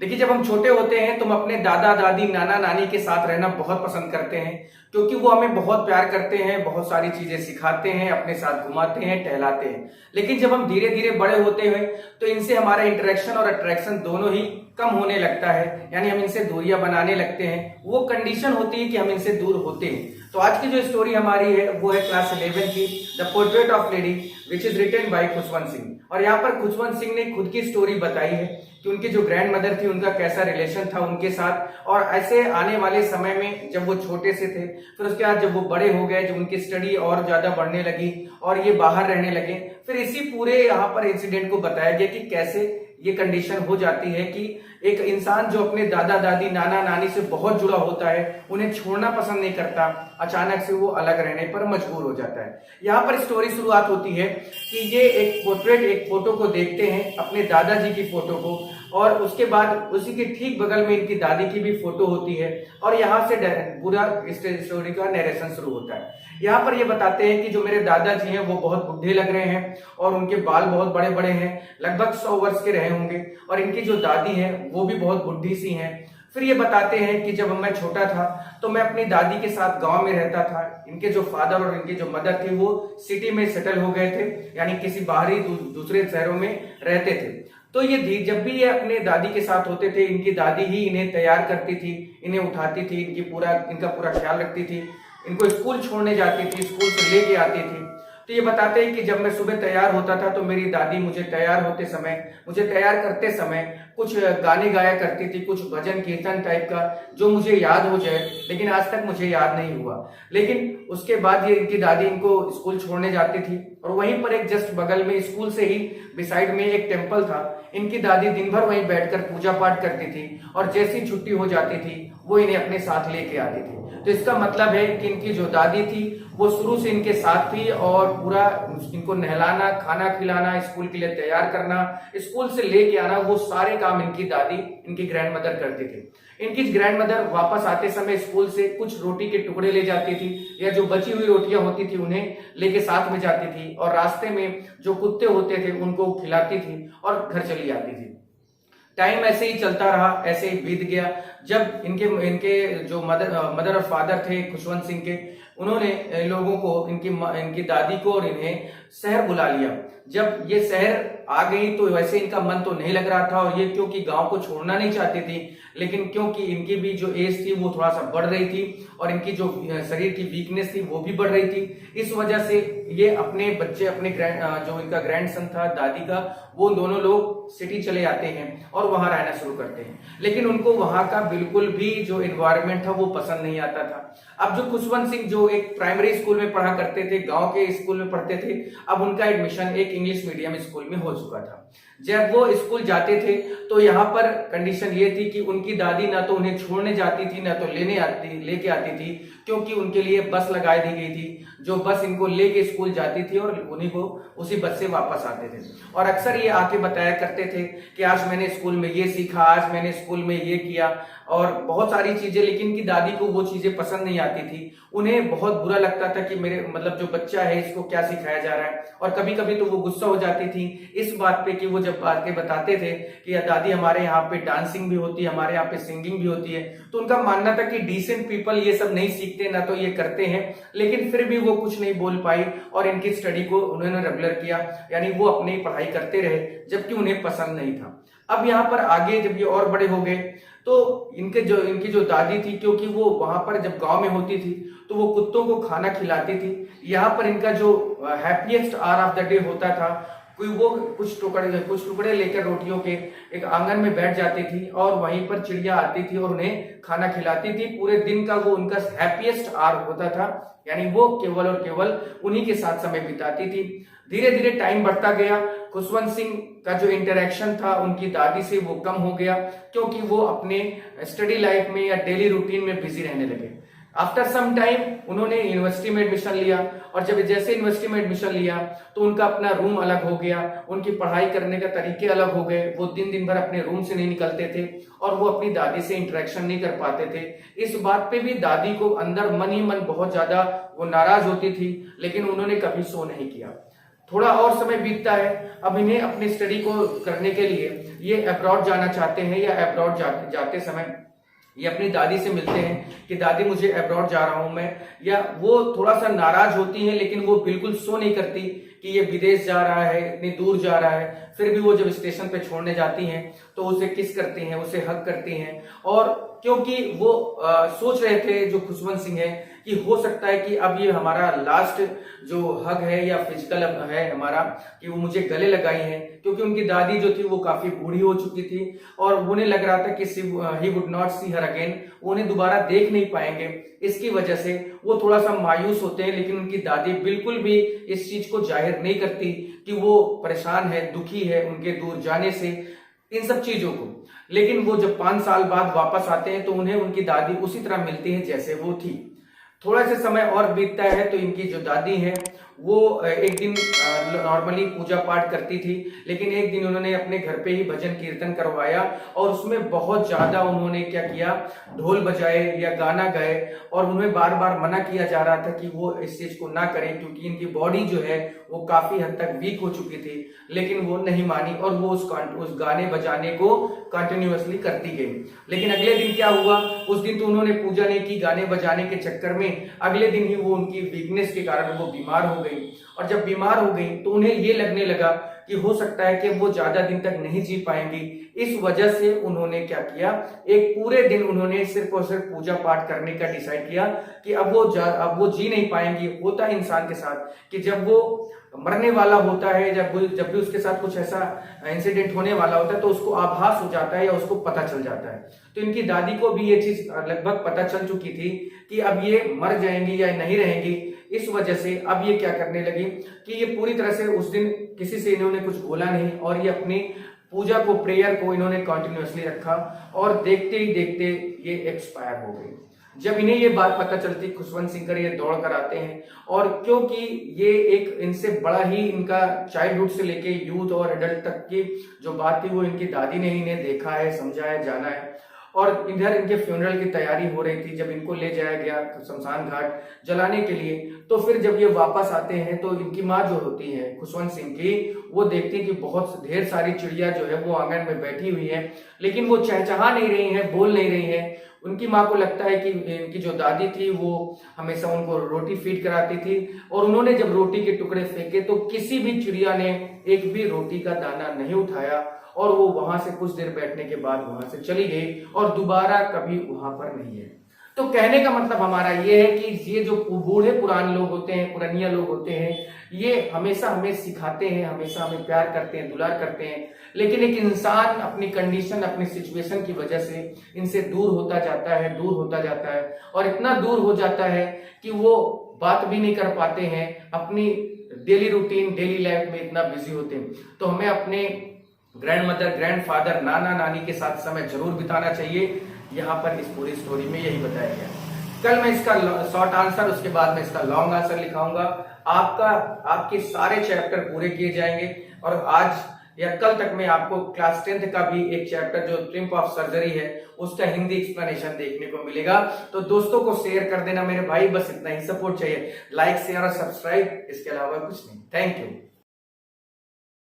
देखिए, जब हम छोटे होते हैं तो हम अपने दादा दादी नाना नानी के साथ रहना बहुत पसंद करते हैं, क्योंकि वो हमें बहुत प्यार करते हैं, बहुत सारी चीजें सिखाते हैं, अपने साथ घुमाते हैं, टहलाते हैं। लेकिन जब हम धीरे धीरे बड़े होते हैं तो इनसे हमारा इंटरेक्शन और अट्रैक्शन दोनों ही कम होने लगता है, यानी हम इनसे दूरियां बनाने लगते हैं। वो कंडीशन होती है कि हम इनसे दूर होते हैं। तो आज की जो स्टोरी हमारी है वो है क्लास 11 की, the portrait of lady, which is written by Khushwant Singh. और यहाँ पर खुशवंत सिंह ने खुद की स्टोरी बताई है कि उनकी जो ग्रैंड मदर थी उनका कैसा रिलेशन था उनके साथ, और ऐसे आने वाले समय में जब वो छोटे से थे, फिर उसके बाद जब वो बड़े हो गए, जब उनकी स्टडी और ज्यादा बढ़ने लगी और ये बाहर रहने लगे, फिर इसी पूरे यहाँ पर इंसिडेंट को बताया गया कि कैसे ये कंडीशन हो जाती है कि एक इंसान जो अपने दादा दादी नाना नानी से बहुत जुड़ा होता है, उन्हें छोड़ना पसंद नहीं करता, अचानक से वो अलग रहने पर मजबूर हो जाता है। यहाँ पर स्टोरी शुरुआत होती है कि ये एक पोर्ट्रेट, एक फोटो को देखते हैं, अपने दादाजी की फोटो को, और उसके बाद उसी के ठीक बगल में इनकी दादी की भी फोटो होती है, और यहाँ से पूरा स्टोरी का नरेशन शुरू होता है। यहाँ पर ये बताते हैं कि जो मेरे दादाजी हैं वो बहुत बूढ़े लग रहे हैं और उनके बाल बहुत बड़े बड़े हैं, लगभग 100 वर्ष के रहे होंगे, और इनकी जो दादी है वो भी बहुत बुढ़ी सी हैं। फिर ये बताते हैं कि जब मैं छोटा था तो मैं अपनी दादी के साथ गांव में रहता था। इनके जो फादर और इनकी जो मदर थी वो सिटी में सेटल हो गए थे, यानी किसी बाहरी दूसरे शहरों में रहते थे। तो ये जब भी ये अपने दादी के साथ होते थे, इनकी दादी ही इन्हें तैयार करती थी, इन्हें उठाती थी, इनका पूरा ख्याल रखती थी, इनको स्कूल छोड़ने जाती थी, स्कूल से लेके आती थी। तो ये बताते हैं कि जब मैं सुबह तैयार होता था तो मेरी दादी मुझे तैयार करते समय कुछ गाने गाया करती थी, कुछ भजन कीर्तन टाइप का, जो मुझे याद हो जाए, लेकिन आज तक मुझे याद नहीं हुआ। लेकिन उसके बाद ये इनकी दादी इनको स्कूल छोड़ने जाती थी, और वहीं पर एक जस्ट बगल में स्कूल से ही बिसाइड में एक टेम्पल था। इनकी दादी दिन भर वहीं बैठकर पूजा पाठ करती थी, और जैसी छुट्टी हो जाती थी वो इन्हें अपने साथ लेके आती थी। तो इसका मतलब है कि इनकी जो दादी थी वो शुरू से इनके साथ थी, और पूरा इनको नहलाना, खाना खिलाना, स्कूल के लिए तैयार करना, स्कूल से लेके आना, वो सारे काम इनकी दादी, इनकी ग्रैंड मदर करती थी। इनकी ग्रैंड मदर वापस आते समय स्कूल से कुछ रोटी के टुकड़े ले जाती थी, या जो बची हुई रोटियां होती थी उन्हें लेके साथ में जाती थी, और रास्ते में जो कुत्ते होते थे उनको खिलाती थी और घर चली आती थी। टाइम ऐसे ही चलता रहा, ऐसे ही बीत गया। जब इनके जो मदर और फादर थे खुशवंत सिंह के, उन्होंने लोगों को, इनकी दादी को और इन्हें शहर बुला लिया। जब ये शहर आ गई तो वैसे इनका मन तो नहीं लग रहा था, और ये क्योंकि गांव को छोड़ना नहीं चाहती थी, लेकिन क्योंकि इनकी भी जो एज थी वो थोड़ा सा बढ़ रही थी, और इनकी जो शरीर की वीकनेस थी वो भी बढ़ रही थी। इस वजह से ये अपने बच्चे, जो इनका ग्रैंडसन था दादी का, वो दोनों लोग सिटी चले आते हैं और वहां रहना शुरू करते हैं। लेकिन उनको वहां का बिल्कुल भी जो एनवायरनमेंट था वो पसंद नहीं आता था। अब जो खुशवंत सिंह जो एक प्राइमरी स्कूल में पढ़ा करते थे, गांव के स्कूल में पढ़ते थे, अब उनका एडमिशन एक इंग्लिश मीडियम स्कूल में हो चुका था। जब वो स्कूल जाते थे तो यहाँ पर कंडीशन ये थी कि उनकी दादी ना तो उन्हें छोड़ने जाती थी, ना तो लेके आती थी, क्योंकि उनके लिए बस लगा दी गई थी, जो बस इनको लेके स्कूल जाती थी, और उन्हीं को उसी बस से वापस आते थे। और अक्सर ये आके बताया करते थे कि आज मैंने स्कूल में ये सीखा, आज मैंने स्कूल में ये किया, और बहुत सारी चीजें। लेकिन इनकी दादी को वो चीजें पसंद नहीं आती थी, उन्हें बहुत बुरा लगता था कि मेरे मतलब जो बच्चा है इसको क्या सिखाया जा रहा है। और कभी कभी तो वो गुस्सा हो जाती थी इस बात पे कि वो जब आके बताते थे कि दादी हमारे यहाँ पे डांसिंग भी होती है, हमारे यहाँ पे सिंगिंग भी होती है, तो उनका मानना था कि डिसेंट पीपल ये सब नहीं सीखते, ना तो ये करते हैं। लेकिन फिर भी वो कुछ नहीं बोल पाई, और इनकी स्टडी को उन्होंने रेगुलर किया, यानी वो अपनी पढ़ाई करते रहे, जबकि उन्हें पसंद नहीं था। अब यहाँ पर आगे जब ये और बड़े हो गए तो इनकी जो दादी थी, क्योंकि वो वहां पर जब गांव में होती थी तो वो कुत्तों को खाना खिलाती थी। यहाँ पर इनका जो happiest hour of the day होता था, कोई वो कुछ टुकड़े लेकर रोटियों के एक आंगन में बैठ जाती थी, और वहीं पर चिड़िया आती थी और उन्हें खाना खिलाती थी। पूरे दिन का वो उनका हैप्पीएस्ट आवर होता था, यानी वो केवल और केवल उन्हीं के साथ समय बिताती थी। धीरे धीरे टाइम बढ़ता गया, खुशवंत सिंह का जो इंटरेक्शन था उनकी दादी से वो कम हो गया, क्योंकि वो अपने स्टडी लाइफ में या डेली रूटीन में बिजी रहने लगे। आफ्टर सम टाइम उन्होंने यूनिवर्सिटी में एडमिशन लिया, और जब जैसे यूनिवर्सिटी में एडमिशन लिया तो उनका अपना रूम अलग हो गया, उनकी पढ़ाई करने के तरीके अलग हो गए। वो दिन भर अपने रूम से नहीं निकलते थे, और वो अपनी दादी से इंटरेक्शन नहीं कर पाते थे। इस बात पे भी दादी को अंदर मन ही मन बहुत ज्यादा वो नाराज होती थी, लेकिन उन्होंने कभी शो नहीं किया। थोड़ा और समय बीतता है। अब इन्हें अपनी स्टडी को करने के लिए ये अब्रॉड जाना चाहते हैं, या अब्रॉड जाते समय ये अपनी दादी से मिलते हैं कि दादी मुझे अब्रॉड जा रहा हूं मैं, या वो थोड़ा सा नाराज होती हैं, लेकिन वो बिल्कुल शो नहीं करती कि ये विदेश जा रहा है, इतनी दूर जा रहा है। फिर भी वो जब स्टेशन पे छोड़ने जाती हैं तो उसे किस करती हैं, उसे हग करती हैं। और क्योंकि वो सोच रहे थे जो खुशवंत सिंह है कि हो सकता है कि अब ये हमारा लास्ट जो हग है या फिजिकल है हमारा, कि वो मुझे गले लगाई है, क्योंकि उनकी दादी जो थी वो काफी बूढ़ी हो चुकी थी और उन्हें लग रहा था कि he would not see her again, उन्हें दोबारा देख नहीं पाएंगे। इसकी वजह से वो थोड़ा सा मायूस होते हैं, लेकिन उनकी दादी बिल्कुल भी इस चीज को जाहिर नहीं करती कि वो परेशान है, दुखी है उनके दूर जाने से, इन सब चीजों को। लेकिन वो जब 5 साल बाद वापस आते हैं तो उन्हें उनकी दादी उसी तरह मिलती है जैसे वो थी। थोड़ा सा समय और बीतता है तो इनकी जो दादी है वो एक दिन नॉर्मली पूजा पाठ करती थी, लेकिन एक दिन उन्होंने अपने घर पे ही भजन कीर्तन करवाया और उसमें बहुत ज्यादा उन्होंने क्या किया, ढोल बजाए या गाना गाए, और उन्हें बार बार मना किया जा रहा था कि वो इस चीज को ना करें, क्योंकि इनकी बॉडी जो है वो काफी हद तक वीक हो चुकी थी। लेकिन वो नहीं मानी और वो उस गाने बजाने को कंटिन्यूअसली करती गई। लेकिन अगले दिन क्या हुआ, उस दिन तो उन्होंने पूजा नहीं की, गाने बजाने के चक्कर में अगले दिन ही वो उनकी वीकनेस के कारण वो बीमार हो गई। और जब बीमार हो गई तो उन्हें ये लगने लगा कि हो सकता है कि वो ज्यादा दिन तक नहीं जी पाएंगी। इस वजह से उन्होंने क्या किया, एक पूरे दिन उन्होंने सिर्फ और सिर्फ पूजा पाठ करने का डिसाइड किया कि अब वो जी नहीं पाएंगी। होता है इंसान के साथ कि जब वो मरने वाला होता है, जब भी उसके साथ कुछ ऐसा इंसिडेंट होने वाला होता है तो उसको आभास हो जाता है या उसको पता चल जाता है। तो इनकी दादी को भी ये चीज लगभग पता चल चुकी थी कि अब ये मर जाएंगी या नहीं रहेंगी। इस वजह से अब ये क्या करने लगी कि ये पूरी तरह से उस दिन किसी से इन्होंने कुछ बोला नहीं और ये अपनी पूजा को, प्रेयर को इन्होंने कंटिन्यूअसली रखा और देखते ही देखते ये एक्सपायर हो गई। जब इन्हें ये बात पता चलती, खुशवंत सिंह ये दौड़ कर आते हैं, और क्योंकि ये एक इनसे बड़ा ही इनका चाइल्डहुड से लेके यूथ और एडल्ट तक की जो बात थी वो इनकी दादी ने इन्हें देखा है, समझा है, जाना है। और इधर इनके फ्यूनरल की तैयारी हो रही थी, जब इनको ले जाया गया शमशान घाट जलाने के लिए, तो फिर जब ये वापस आते हैं तो इनकी माँ जो होती है खुशवंत सिंह की, वो देखती है कि बहुत ढेर सारी चिड़िया जो है वो आंगन में बैठी हुई है, लेकिन वो चहचहा नहीं रही है, बोल नहीं रही है। उनकी माँ को लगता है कि इनकी जो दादी थी वो हमेशा उनको रोटी फीड कराती थी, और उन्होंने जब रोटी के टुकड़े फेंके तो किसी भी चिड़िया ने एक भी रोटी का दाना नहीं उठाया, और वो वहां से कुछ देर बैठने के बाद वहां से चली गई और दोबारा कभी वहां पर नहीं है। तो कहने का मतलब हमारा ये है कि ये जो बूढ़े पुराने लोग होते हैं, पुरानिया लोग होते हैं, ये हमेशा हमें सिखाते हैं, हमेशा हमें प्यार करते हैं, दुलार करते हैं, लेकिन एक इंसान अपनी कंडीशन, अपनी सिचुएशन की वजह से इनसे दूर होता जाता है, दूर होता जाता है, और इतना दूर हो जाता है कि वो बात भी नहीं कर पाते हैं, अपनी डेली रूटीन, डेली लाइफ में इतना बिजी होते हैं। तो हमें अपने ग्रैंड मदर, ग्रैंड फादर, नाना नानी के साथ समय जरूर बिताना चाहिए। यहाँ पर इस पूरी स्टोरी में यही बताया गया। कल मैं इसका शॉर्ट आंसर, उसके बाद मैं इसका लॉन्ग आंसर लिखाऊंगा। आपके सारे चैप्टर पूरे किए जाएंगे, और आज या कल तक मैं आपको क्लास 10th का भी एक चैप्टर जो ट्रिम्प ऑफ सर्जरी है उसका हिंदी एक्सप्लेनेशन देखने को मिलेगा। तो दोस्तों को शेयर कर देना मेरे भाई, बस इतना ही सपोर्ट चाहिए, लाइक, शेयर और सब्सक्राइब, इसके अलावा कुछ नहीं। Thank you.